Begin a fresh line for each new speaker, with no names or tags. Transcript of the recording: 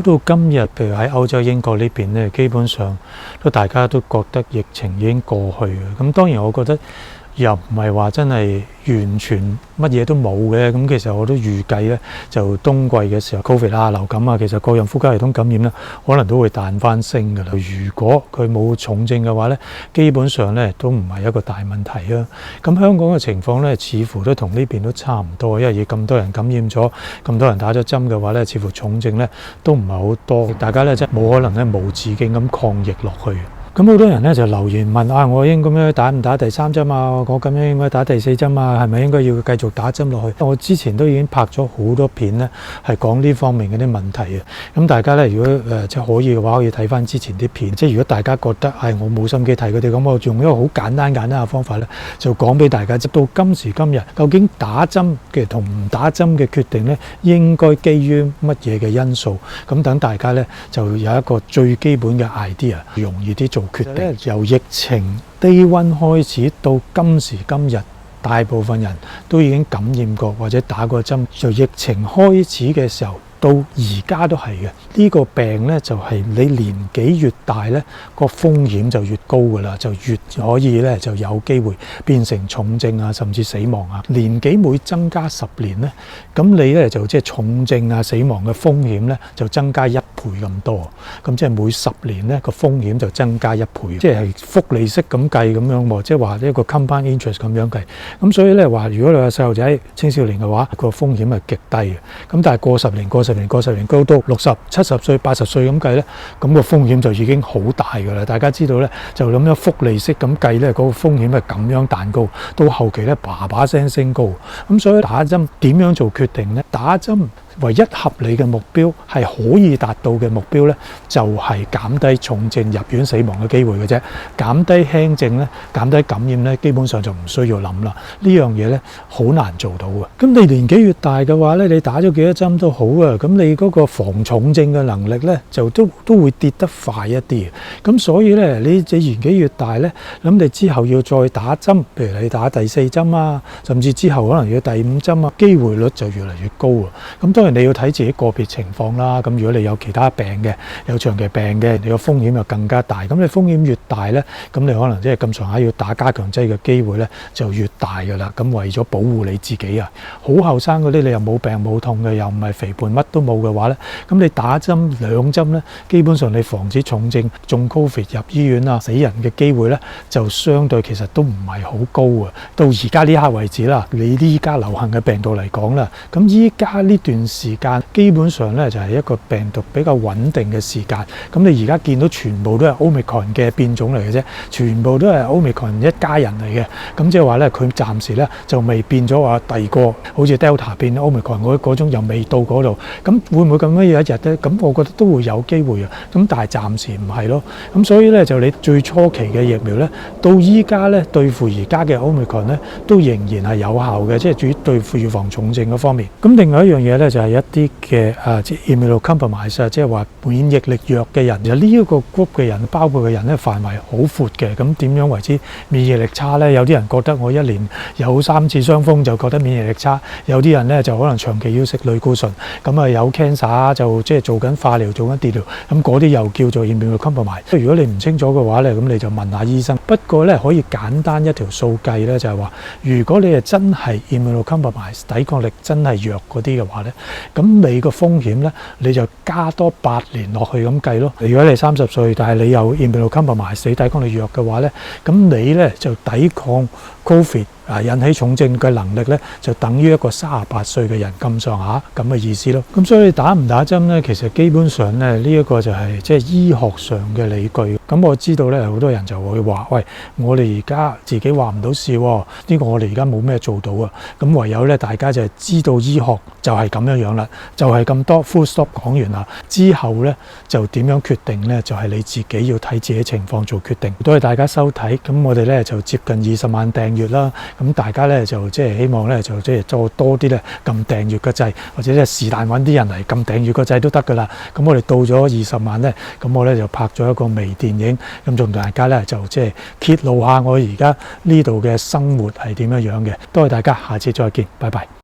到今日，譬如喺歐洲英國呢邊咧，基本上大家都覺得疫情已經過去嘅。咁當然我覺得又唔係話真係完全乜嘢都冇嘅。咁其實我都預計咧，就冬季嘅時候 Covid 啊、流感啊，其實各樣呼吸系統感染咧，可能都會彈翻升㗎啦。如果佢冇重症嘅話咧，基本上咧都唔係一個大問題啊。咁香港嘅情況咧，似乎都同呢邊都差唔多，因為咁多人感染咗，咁多人打咗針嘅話咧，似乎重症咧都唔係好多。大家咧即係冇可能咧無止境咁抗疫落去。咁好多人咧就留言問啊，我應該打唔打第3針啊？我咁樣應該打第4針啊？係咪應該要繼續打針落去？我之前都已經拍咗好多片咧，係講呢方面嗰啲問題嘅。咁大家咧，如果即係可以嘅話，可以睇翻之前啲片。即係如果大家覺得我冇心機睇佢哋，咁我用一個好簡單嘅方法咧，就講俾大家知。到今時今日，究竟打針嘅同唔打針嘅決定咧，應該基於乜嘢嘅因素？咁等大家咧就有一個最基本嘅 idea， 容易啲做決定。由疫情低溫開始到今時今日，大部分人都已經感染過或者打過針。由疫情開始嘅時候到而家都係嘅。呢個病呢，就係你年紀越大呢，個風險就越高噶啦，就越可以呢就有機會變成重症啊，甚至死亡啊。年紀每增加10年呢，咁你呢就即係重症啊、死亡嘅風險呢就增加1倍咁多。咁即係每10年呢個風險就增加1倍，即係複利式咁計咁樣喎，即係話一個 compound interest 咁樣計。咁所以呢話，如果你話細路仔、青少年嘅話，個風險係極低嘅。咁但係過10年高到60、70歲、80歲咁計咧，咁個風險就已經好大㗎啦。大家知道咧，就咁樣複利式咁計咧，嗰個風險係咁樣彈高，到後期咧叭聲升高。咁所以打針點樣做決定咧？打針唯一合理嘅目標係可以達到嘅目標咧，就係減低重症入院死亡嘅機會嘅啫。減低輕症咧，減低感染咧，基本上就唔需要諗啦。呢樣嘢咧好難做到嘅。咁你年紀越大嘅話咧，你打咗幾多針都好啊。咁你嗰個防重症嘅能力咧，就都會跌得快一啲。咁所以咧，你年紀越大咧，咁你之後要再打針，譬如你打第4針啊，甚至之後可能要第5針啊，機會率就越嚟越高啊。咁當然你要睇自己個別情況啦。咁如果你有其他病嘅，有長期病嘅，你個風險就更加大。咁你風險越大咧，咁你可能即係咁上下要打加強劑嘅機會咧就越大㗎啦。咁為咗保護你自己啊，好後生嗰啲你又冇病冇痛嘅，又唔係肥胖乜都冇嘅話咧，咁你打針2針咧，基本上你防止重症中 Covid 入醫院啊死人嘅機會咧，就相對其實都唔係好高啊。到而家呢刻為止啦，你依家流行嘅病毒嚟講啦，咁依家呢段時間基本上咧就係一個病毒比較穩定嘅時間。咁你而家見到全部都係 Omicron 嘅變種嚟嘅啫，全部都係 Omicron 一家人嚟嘅。咁即係話咧，佢暫時咧就未變咗話第二個好似 Delta 變 Omicron 嗰種，又未到嗰度。咁會唔會咁樣有一日咧？咁我覺得都會有機會啊。咁但係暫時唔係咯。咁所以咧就你最初期嘅疫苗咧，到依家咧對付而家嘅 Omicron 咧，都仍然係有效嘅，即係至於對付預防重症嗰方面。咁另外一樣嘢咧就係一啲嘅即係 immunocompromised，即係話免疫力弱嘅人。其實呢一個 group 嘅人，包括嘅人咧範圍好闊嘅。咁點樣為之免疫力差咧？有啲人覺得我1年有3次傷風就覺得免疫力差，有啲人咧就可能長期要食類固醇，咁啊有 cancer 就即係做緊化療、做緊電療，咁嗰啲又叫做 immunocompromised。如果你唔清楚嘅話咧，咁你就問下醫生。不過咧可以簡單一條數計咧，就係話如果你係真係 immunocompromised， 抵抗力真係弱嗰啲嘅話咧，咁你個風險咧你就加多8年落去咁計咯。如果你30歲，但係你有 immunocompromised， 抵抗力弱嘅話咧，咁你咧就抵抗 Covid 引起重症嘅能力咧，就等於一個38歲嘅人咁上下咁嘅意思咯。咁所以打唔打針咧，其實基本上咧呢一個就係即係醫學上嘅理據。咁我知道咧好多人就會話：喂，我哋而家自己話唔到事喎，呢個我哋而家冇咩做到啊。咁唯有咧大家就係知道醫學就係咁樣樣啦，就係咁多 full stop 講完啦。之後咧就點樣決定咧，就係你自己要睇自己情況做決定。多謝大家收睇，咁我哋咧就接近20萬訂閱啦。咁大家咧就即係希望咧就即係做多啲咧撳訂閱個掣，或者咧是但揾啲人嚟撳訂閱個掣都得噶啦。咁我哋到咗20萬咧，咁我咧就拍咗一個微電影，咁同大家咧就即係揭露下我而家呢度嘅生活係點樣樣嘅。多謝大家，下次再見，拜拜。